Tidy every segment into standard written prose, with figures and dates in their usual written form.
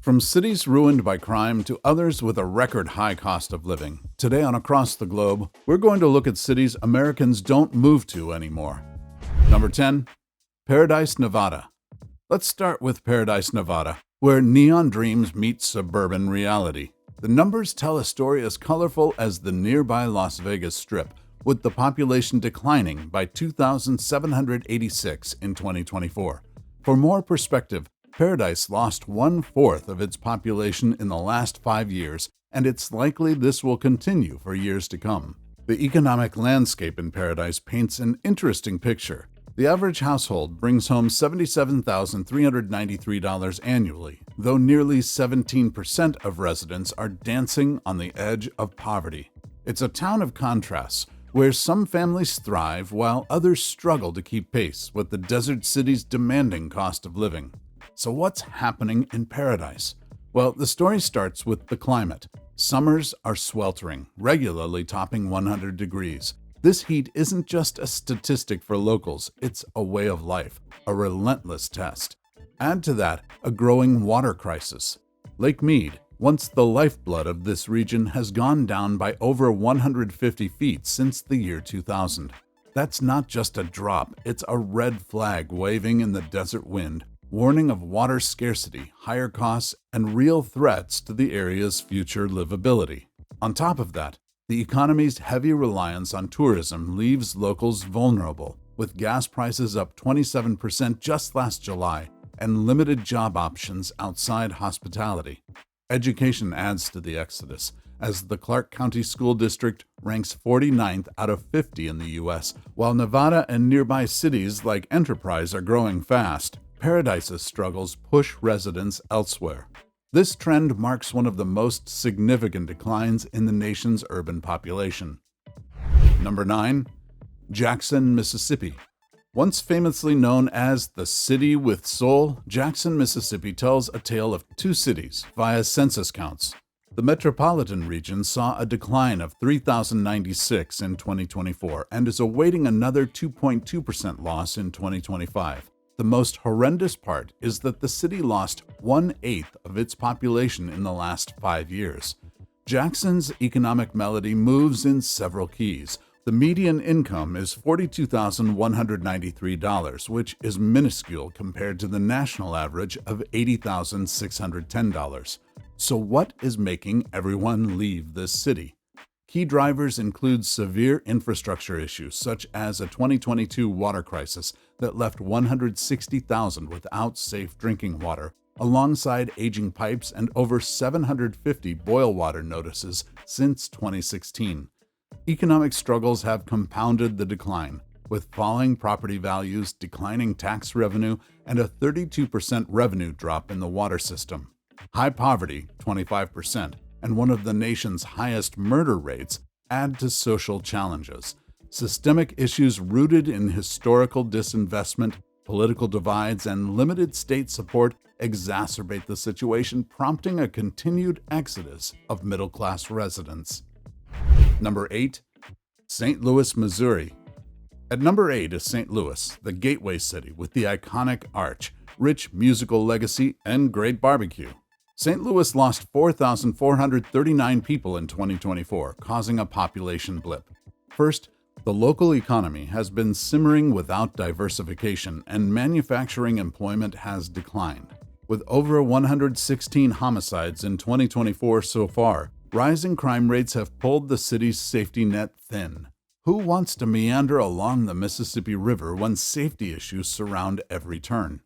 From cities ruined by crime to others with a record high cost of living, today on Across the Globe, we're going to look at cities Americans don't move to anymore. Number 10. Paradise, Nevada. Let's start with Paradise, Nevada, where neon dreams meet suburban reality. The numbers tell a story as colorful as the nearby Las Vegas Strip, with the population declining by 2,786 in 2024. For more perspective, Paradise lost 1/4 of its population in the last 5 years, and it's likely this will continue for years to come. The economic landscape in Paradise paints an interesting picture. The average household brings home $77,393 annually, though nearly 17% of residents are dancing on the edge of poverty. It's a town of contrasts, where some families thrive while others struggle to keep pace with the desert city's demanding cost of living. So what's happening in Paradise? Well, the story starts with the climate. Summers are sweltering, regularly topping 100 degrees. This heat isn't just a statistic for locals, it's a way of life, a relentless test. Add to that a growing water crisis. Lake Mead, once the lifeblood of this region, has gone down by over 150 feet since the year 2000. That's not just a drop, it's a red flag waving in the desert wind, warning of water scarcity, higher costs, and real threats to the area's future livability. On top of that, the economy's heavy reliance on tourism leaves locals vulnerable, with gas prices up 27% just last July and limited job options outside hospitality. Education adds to the exodus, as the Clark County School District ranks 49th out of 50 in the U.S., while Nevada and nearby cities like Enterprise are growing fast. Paradise's struggles push residents elsewhere. This trend marks one of the most significant declines in the nation's urban population. Number 9. Jackson, Mississippi. Once famously known as the City with Soul, Jackson, Mississippi tells a tale of two cities via census counts. The metropolitan region saw a decline of 3,096 in 2024 and is awaiting another 2.2% loss in 2025. The most horrendous part is that the city lost 1/8 of its population in the last 5 years. Jackson's economic melody moves in several keys. The median income is $42,193, which is minuscule compared to the national average of $80,610. So what is making everyone leave this city? Key drivers include severe infrastructure issues, such as a 2022 water crisis that left 160,000 without safe drinking water, alongside aging pipes and over 750 boil water notices since 2016. Economic struggles have compounded the decline, with falling property values, declining tax revenue, and a 32% revenue drop in the water system. High poverty, 25%, and one of the nation's highest murder rates add to social challenges. Systemic issues rooted in historical disinvestment, political divides, and limited state support exacerbate the situation, prompting a continued exodus of middle-class residents. Number 8. St. Louis, Missouri. At number 8 is St. Louis, the gateway city with the iconic arch, rich musical legacy, and great barbecue. St. Louis lost 4,439 people in 2024, causing a population blip. First, the local economy has been simmering without diversification, and manufacturing employment has declined. With over 116 homicides in 2024 so far, rising crime rates have pulled the city's safety net thin. Who wants to meander along the Mississippi River when safety issues surround every turn?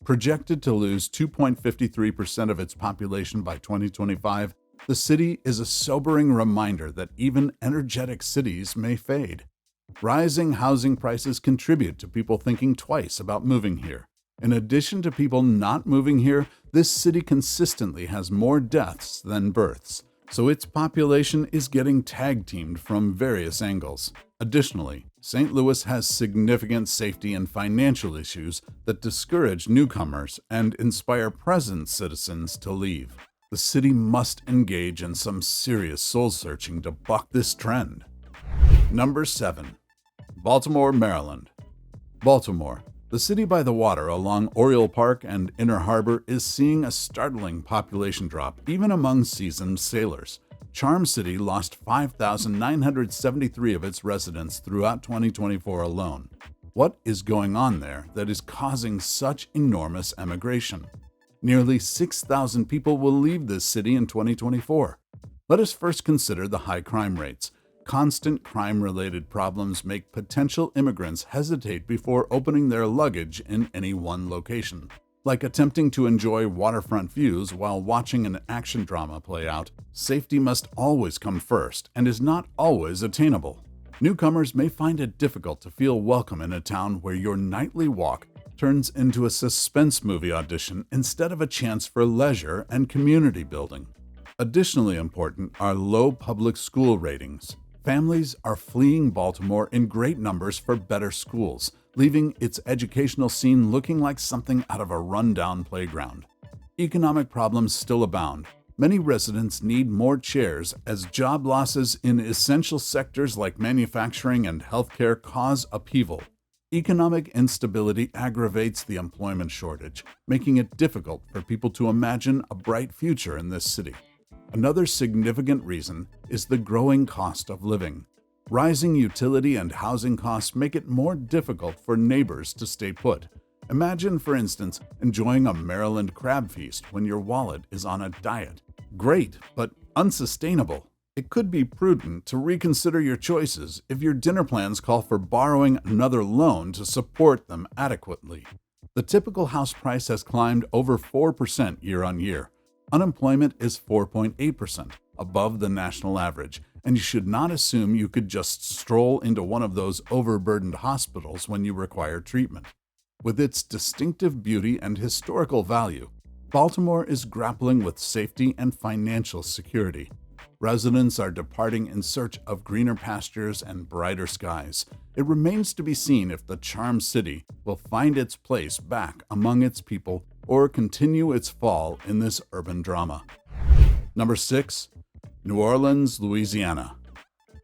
Projected to lose 2.53% of its population by 2025, the city is a sobering reminder that even energetic cities may fade. Rising housing prices contribute to people thinking twice about moving here. In addition to people not moving here, this city consistently has more deaths than births, so its population is getting tag-teamed from various angles. Additionally, St. Louis has significant safety and financial issues that discourage newcomers and inspire present citizens to leave. The city must engage in some serious soul-searching to buck this trend. Number 7. Baltimore, Maryland. Baltimore, The city by the water along Oriole Park and Inner Harbor is seeing a startling population drop, even among seasoned sailors. Charm City lost 5,973 of its residents throughout 2024 alone. What is going on there that is causing such enormous emigration? Nearly 6,000 people will leave this city in 2024. Let us first consider the high crime rates. Constant crime-related problems make potential immigrants hesitate before opening their luggage in any one location. Like attempting to enjoy waterfront views while watching an action drama play out, safety must always come first and is not always attainable. Newcomers may find it difficult to feel welcome in a town where your nightly walk turns into a suspense movie audition instead of a chance for leisure and community building. Additionally important are low public school ratings. Families are fleeing Baltimore in great numbers for better schools, leaving its educational scene looking like something out of a rundown playground. Economic problems still abound. Many residents need more chairs as job losses in essential sectors like manufacturing and healthcare cause upheaval. Economic instability aggravates the employment shortage, making it difficult for people to imagine a bright future in this city. Another significant reason is the growing cost of living. Rising utility and housing costs make it more difficult for neighbors to stay put. Imagine, for instance, enjoying a Maryland crab feast when your wallet is on a diet. Great, but unsustainable. It could be prudent to reconsider your choices if your dinner plans call for borrowing another loan to support them adequately. The typical house price has climbed over 4% year on year. Unemployment is 4.8%, above the national average, and you should not assume you could just stroll into one of those overburdened hospitals when you require treatment. With its distinctive beauty and historical value, Baltimore is grappling with safety and financial security. Residents are departing in search of greener pastures and brighter skies. It remains to be seen if the Charm City will find its place back among its people or continue its fall in this urban drama. Number 6. New Orleans, Louisiana.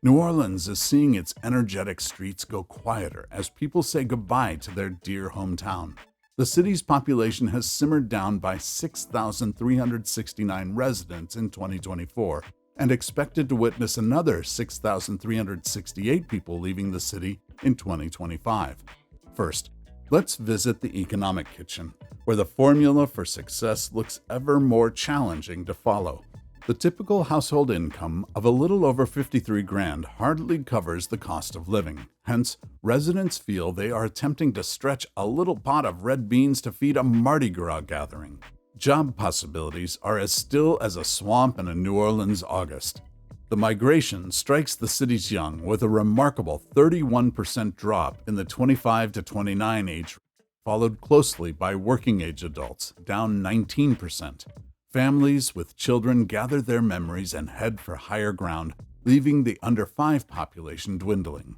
New Orleans is seeing its energetic streets go quieter as people say goodbye to their dear hometown. The city's population has simmered down by 6,369 residents in 2024 and expected to witness another 6,368 people leaving the city in 2025. First, let's visit the economic kitchen, where the formula for success looks ever more challenging to follow. The typical household income of a little over $53,000 hardly covers the cost of living. Hence, residents feel they are attempting to stretch a little pot of red beans to feed a Mardi Gras gathering. Job possibilities are as still as a swamp in a New Orleans August. The migration strikes the city's young with a remarkable 31% drop in the 25 to 29 age, followed closely by working-age adults, down 19%. Families with children gather their memories and head for higher ground, leaving the under-5 population dwindling.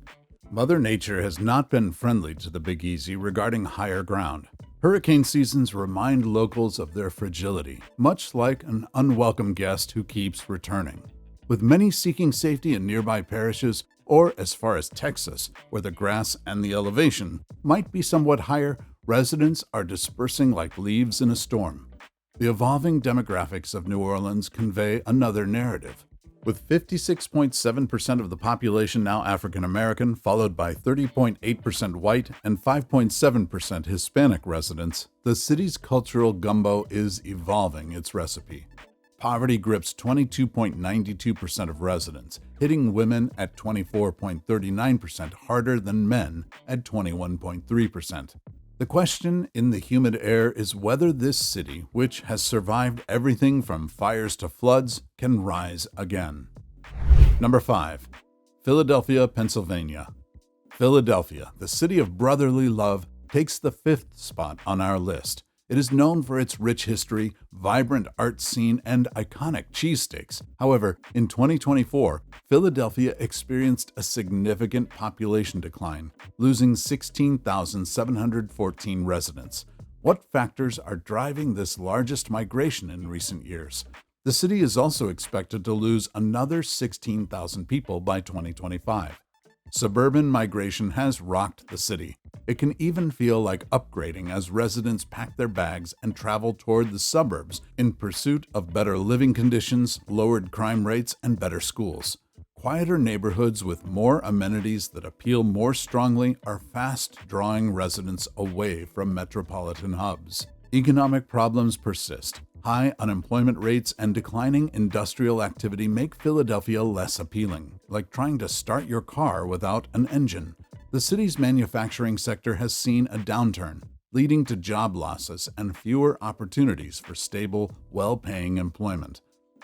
Mother Nature has not been friendly to the Big Easy regarding higher ground. Hurricane seasons remind locals of their fragility, much like an unwelcome guest who keeps returning. With many seeking safety in nearby parishes, or as far as Texas, where the grass and the elevation might be somewhat higher, residents are dispersing like leaves in a storm. The evolving demographics of New Orleans convey another narrative. With 56.7% of the population now African American, followed by 30.8% white and 5.7% Hispanic residents, the city's cultural gumbo is evolving its recipe. Poverty grips 22.92% of residents, hitting women at 24.39% harder than men at 21.3%. The question in the humid air is whether this city, which has survived everything from fires to floods, can rise again. Number 5. Philadelphia, Pennsylvania. Philadelphia, the city of brotherly love, takes the 5th spot on our list. It is known for its rich history, vibrant art scene, and iconic cheesesteaks. However, in 2024, Philadelphia experienced a significant population decline, losing 16,714 residents. What factors are driving this largest migration in recent years? The city is also expected to lose another 16,000 people by 2025. Suburban migration has rocked the city. It can even feel like upgrading as residents pack their bags and travel toward the suburbs in pursuit of better living conditions, lowered crime rates, and better schools. Quieter neighborhoods with more amenities that appeal more strongly are fast drawing residents away from metropolitan hubs. Economic problems persist. High unemployment rates and declining industrial activity make Philadelphia less appealing, like trying to start your car without an engine. The city's manufacturing sector has seen a downturn, leading to job losses and fewer opportunities for stable, well-paying employment.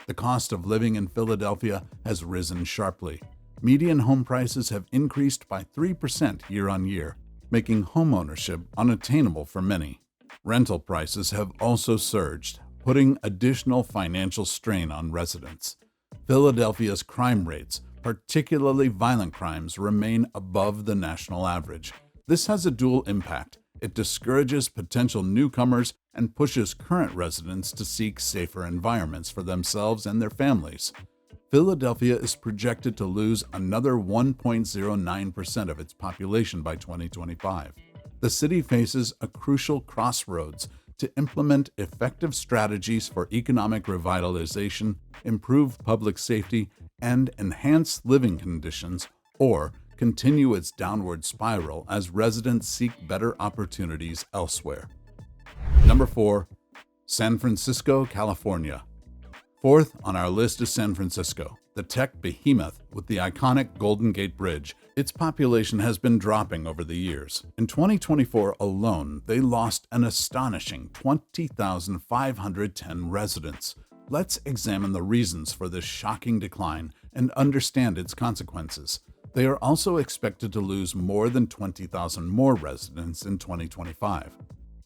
The cost of living in Philadelphia has risen sharply. Median home prices have increased by 3% year on year, making homeownership unattainable for many. Rental prices have also surged, putting additional financial strain on residents. Philadelphia's crime rates, particularly violent crimes, remain above the national average. This has a dual impact. It discourages potential newcomers and pushes current residents to seek safer environments for themselves and their families. Philadelphia is projected to lose another 1.09% of its population by 2025. The city faces a crucial crossroads to implement effective strategies for economic revitalization, improve public safety, and enhance living conditions, or continue its downward spiral as residents seek better opportunities elsewhere. Number 4. San Francisco, California. Fourth on our list is San Francisco, the tech behemoth with the iconic Golden Gate Bridge. Its population has been dropping over the years. In 2024 alone, they lost an astonishing 20,510 residents. Let's examine the reasons for this shocking decline and understand its consequences. They are also expected to lose more than 20,000 more residents in 2025.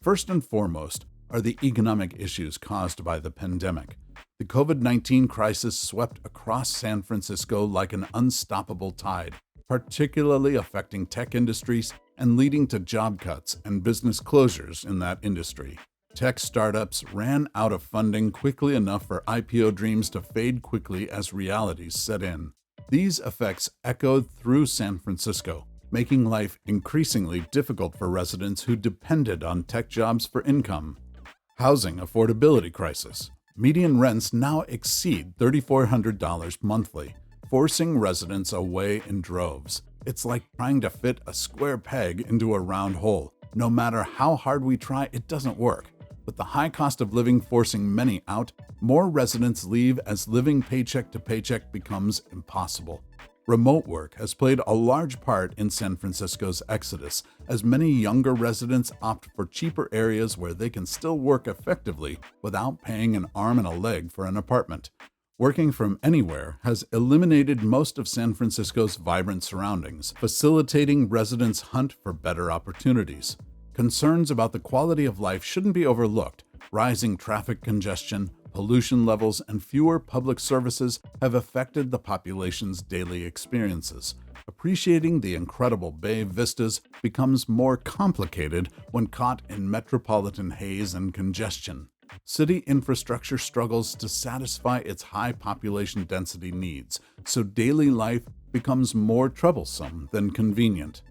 First and foremost are the economic issues caused by the pandemic. The COVID-19 crisis swept across San Francisco like an unstoppable tide, particularly affecting tech industries and leading to job cuts and business closures in that industry. Tech startups ran out of funding quickly enough for IPO dreams to fade quickly as realities set in. These effects echoed through San Francisco, making life increasingly difficult for residents who depended on tech jobs for income. Housing affordability crisis. Median rents now exceed $3,400 monthly, forcing residents away in droves. It's like trying to fit a square peg into a round hole. No matter how hard we try, it doesn't work. With the high cost of living forcing many out, more residents leave as living paycheck to paycheck becomes impossible. Remote work has played a large part in San Francisco's exodus, as many younger residents opt for cheaper areas where they can still work effectively without paying an arm and a leg for an apartment. Working from anywhere has eliminated most of San Francisco's vibrant surroundings, facilitating residents' hunt for better opportunities. Concerns about the quality of life shouldn't be overlooked. Rising traffic congestion, pollution levels, and fewer public services have affected the population's daily experiences. Appreciating the incredible bay vistas becomes more complicated when caught in metropolitan haze and congestion. City infrastructure struggles to satisfy its high population density needs, so daily life becomes more troublesome than convenient.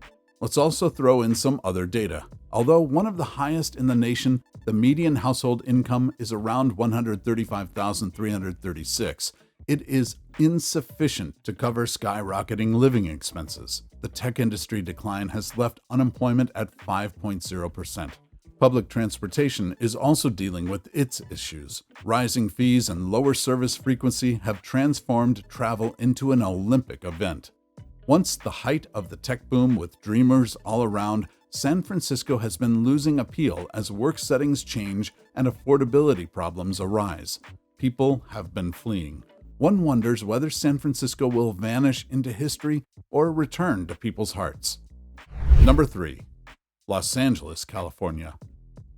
Let's also throw in some other data. Although one of the highest in the nation, the median household income is around $135,336. It is insufficient to cover skyrocketing living expenses. The tech industry decline has left unemployment at 5.0%. Public transportation is also dealing with its issues. Rising fees and lower service frequency have transformed travel into an Olympic event. Once the height of the tech boom with dreamers all around, San Francisco has been losing appeal as work settings change and affordability problems arise. People have been fleeing. One wonders whether San Francisco will vanish into history or return to people's hearts. Number 3. Los Angeles, California.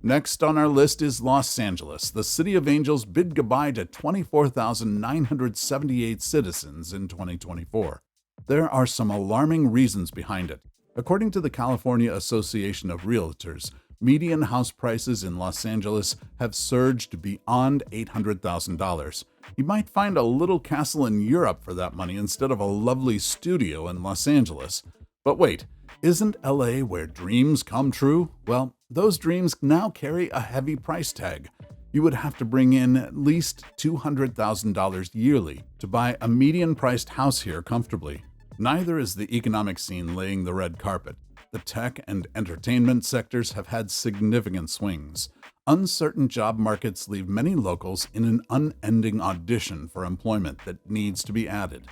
Next on our list is Los Angeles. The City of Angels bid goodbye to 24,978 citizens in 2024. There are some alarming reasons behind it. According to the California Association of Realtors, median house prices in Los Angeles have surged beyond $800,000. You might find a little castle in Europe for that money instead of a lovely studio in Los Angeles. But wait, isn't LA where dreams come true? Well, those dreams now carry a heavy price tag. You would have to bring in at least $200,000 yearly to buy a median-priced house here comfortably. Neither is the economic scene laying the red carpet. The tech and entertainment sectors have had significant swings. Uncertain job markets leave many locals in an unending audition for employment that needs to be added.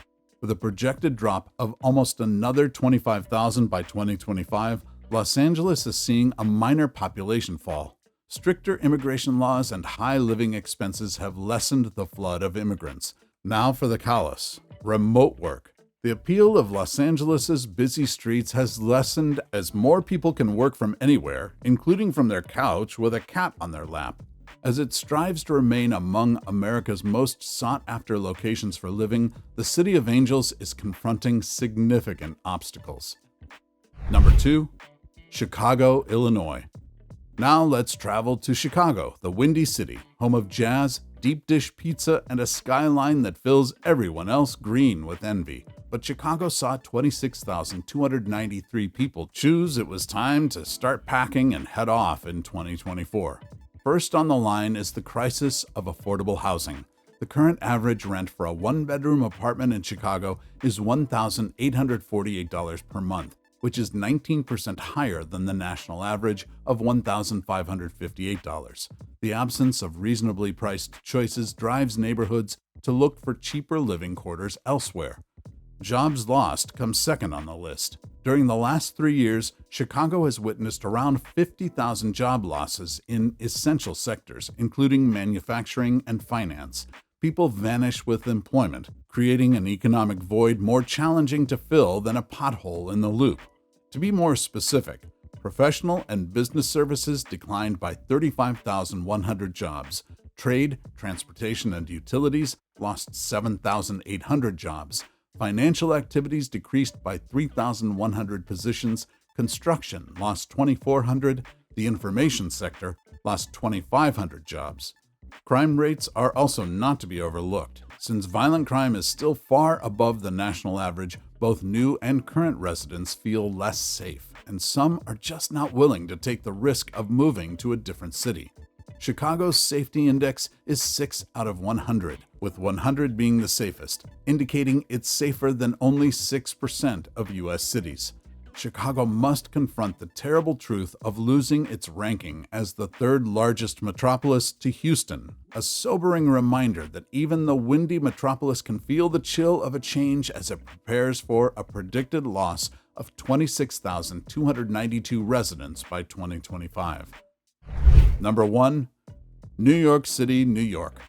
With a projected drop of almost another 25,000 by 2025, Los Angeles is seeing a minor population fall. Stricter immigration laws and high living expenses have lessened the flood of immigrants. Now for the callous: remote work. The appeal of Los Angeles's busy streets has lessened as more people can work from anywhere, including from their couch with a cat on their lap. As it strives to remain among America's most sought-after locations for living, the City of Angels is confronting significant obstacles. Number 2. Chicago, Illinois. Now let's travel to Chicago, the Windy City, home of jazz, deep dish pizza, and a skyline that fills everyone else green with envy. But Chicago saw 26,293 people choose it was time to start packing and head off in 2024. First on the line is the crisis of affordable housing. The current average rent for a one-bedroom apartment in Chicago is $1,848 per month, which is 19% higher than the national average of $1,558. The absence of reasonably priced choices drives neighborhoods to look for cheaper living quarters elsewhere. Jobs lost comes second on the list. During the last 3 years, Chicago has witnessed around 50,000 job losses in essential sectors, including manufacturing and finance. People vanish with employment, creating an economic void more challenging to fill than a pothole in the loop. To be more specific, professional and business services declined by 35,100 jobs. Trade, transportation, and utilities lost 7,800 jobs. Financial activities decreased by 3,100 positions. Construction lost 2,400. The information sector lost 2,500 jobs. Crime rates are also not to be overlooked. Since violent crime is still far above the national average, both new and current residents feel less safe, and some are just not willing to take the risk of moving to a different city. Chicago's safety index is 6 out of 100, with 100 being the safest, indicating it's safer than only 6% of U.S. cities. Chicago must confront the terrible truth of losing its ranking as the third largest metropolis to Houston, a sobering reminder that even the windy metropolis can feel the chill of a change as it prepares for a predicted loss of 26,292 residents by 2025. Number 1. New York City, New York.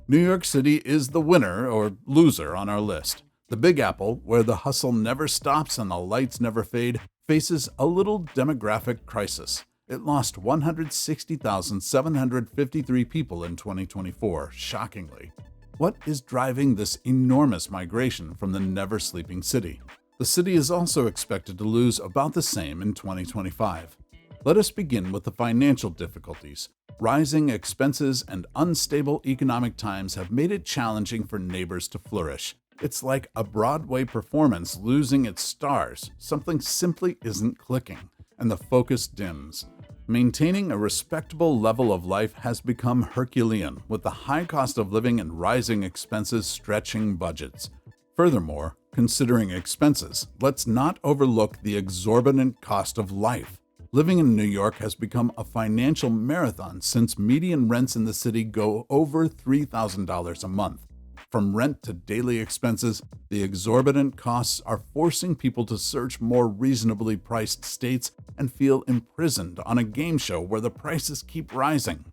New York City is the winner or loser on our list. The Big Apple, where the hustle never stops and the lights never fade, faces a little demographic crisis. It lost 160,753 people in 2024, shockingly. What is driving this enormous migration from the never-sleeping city? The city is also expected to lose about the same in 2025. Let us begin with the financial difficulties. Rising expenses and unstable economic times have made it challenging for neighbors to flourish. It's like a Broadway performance losing its stars. Something simply isn't clicking, and the focus dims. Maintaining a respectable level of life has become Herculean, with the high cost of living and rising expenses stretching budgets. Furthermore, considering expenses, let's not overlook the exorbitant cost of life. Living in New York has become a financial marathon since median rents in the city go over $3,000 a month. From rent to daily expenses, the exorbitant costs are forcing people to search more reasonably priced states and feel imprisoned on a game show where the prices keep rising.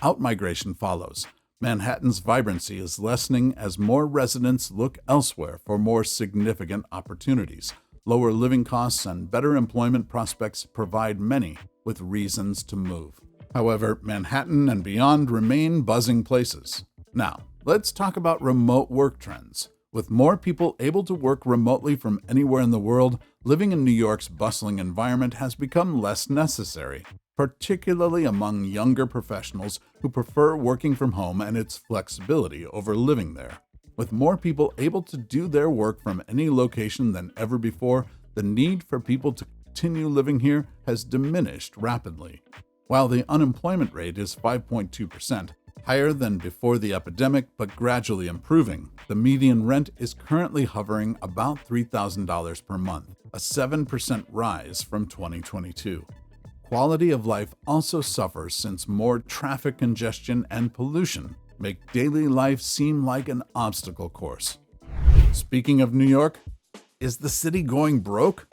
Outmigration follows. Manhattan's vibrancy is lessening as more residents look elsewhere for more significant opportunities. Lower living costs and better employment prospects provide many with reasons to move. However, Manhattan and beyond remain buzzing places. Now, let's talk about remote work trends. With more people able to work remotely from anywhere in the world, living in New York's bustling environment has become less necessary, particularly among younger professionals who prefer working from home and its flexibility over living there. With more people able to do their work from any location than ever before, the need for people to continue living here has diminished rapidly. While the unemployment rate is 5.2%, higher than before the epidemic but gradually improving, the median rent is currently hovering about $3,000 per month, a 7% rise from 2022. Quality of life also suffers since more traffic congestion and pollution make daily life seem like an obstacle course. Speaking of New York, is the city going broke?